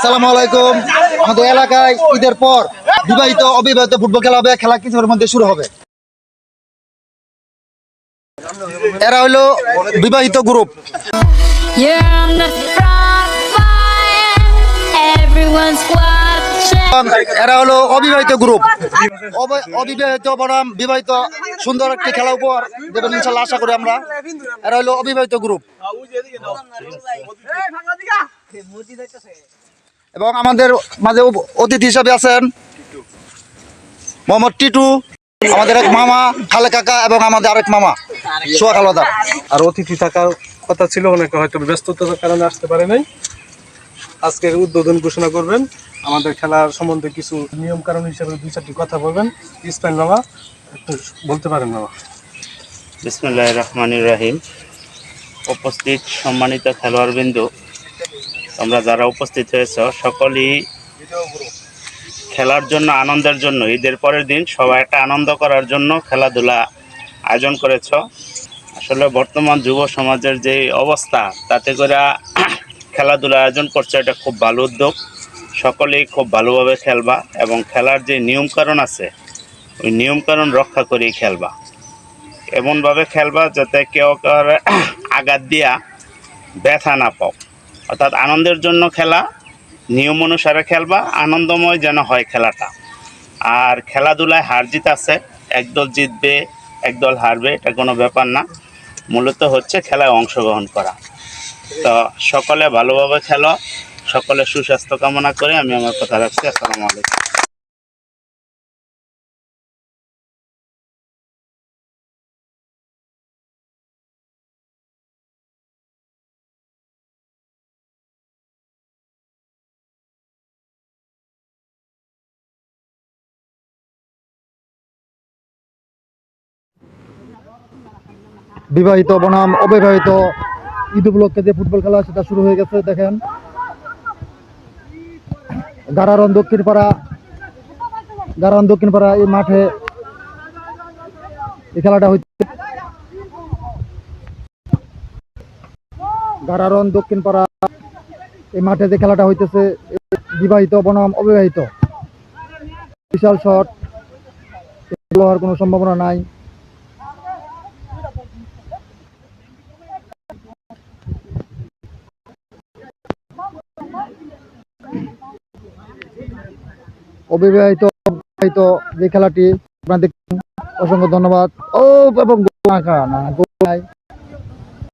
আসসালামু আলাইকুম। আমাদের এলাকায় ঈদের পর বিবাহিত অবিবাহিত ফুটবল খেলা হবে। খেলা কিছুর মধ্যে শুরু হবে। এরা হলো বিবাহিত গ্রুপ। এরা হলো অবিবাহিত গ্রুপ। অবিবাহিত বনাম বিবাহিত সুন্দর একটি খেলা উপহার দেবেন ইনশাল্লাহ, আশা করি আমরা। এরা হলো অবিবাহিত গ্রুপ। এবং আমাদের মাঝে অতিথি হিসাবে আছেন মোহাম্মদ টিটু, আমাদের এক মামা, খালে কাকা, এবং আমাদের আরেক মামা সোহাগ হাওলাদার। আর অতিথি থাকার কথা ছিল, অনেকে হয়তো ব্যস্ততার কারণে আসতে পারে নাই। আজকের উদ্বোধন ঘোষণা করবেন, আমাদের খেলার সম্বন্ধে কিছু নিয়ম কারণ হিসেবে 2-4টি কথা বলবেন। ইসমাইল মামা একটু বলতে পারেন মামা। বিসমিল্লাহির রহমানির রহিম। উপস্থিত সম্মানিত খেলোয়াড়বৃন্দ, তোমরা যারা উপস্থিত হয়েছ সকলেই খেলার জন্য, আনন্দের জন্য, ঈদের পরের দিন সবাই একটা আনন্দ করার জন্য খেলাধুলা আয়োজন করেছ। আসলে বর্তমান যুব সমাজের যে অবস্থা, তাতে করে খেলাধুলা আয়োজন করছে, এটা খুব ভালো উদ্যোগ। সকলেই খুব ভালোভাবে খেলবা এবং খেলার যে নিয়মকানুন আছে ওই নিয়মকানুন রক্ষা করেই খেলবা। এমনভাবে খেলবা যাতে কেউ কার আঘাত দিয়া ব্যথা না পাও। অর্থাৎ আনন্দের জন্য খেলা, নিয়ম অনুসারে খেলবা, আনন্দময় যেন হয় খেলাটা। আর খেলাধুলায় হার জিত আছে, একদল জিতবে একদল হারবে, এটা কোনো ব্যাপার না। মূলত হচ্ছে খেলায় অংশগ্রহণ করা। তো সকলে ভালোভাবে খেলো, সকলে সুস্বাস্থ্য কামনা করে আমি আমার কথা রাখছি। আসসালামু আলাইকুম। বিবাহিত বনাম অবিবাহিত ঈদ উপলক্ষে যে ফুটবল খেলা সেটা শুরু হয়ে গেছে। দেখেন, গারারন দক্ষিণপাড়া এই মাঠে এই খেলাটা হচ্ছে। গারারন দক্ষিণপাড়া এই মাঠে যে খেলাটা হইতেছে, বিবাহিত বনাম অবিবাহিত। বিশাল শট, হওয়ার কোনো সম্ভাবনা নাই। অবিবাহিত যে খেলাটি আপনাদের অসংখ্য ধন্যবাদ। ও এবং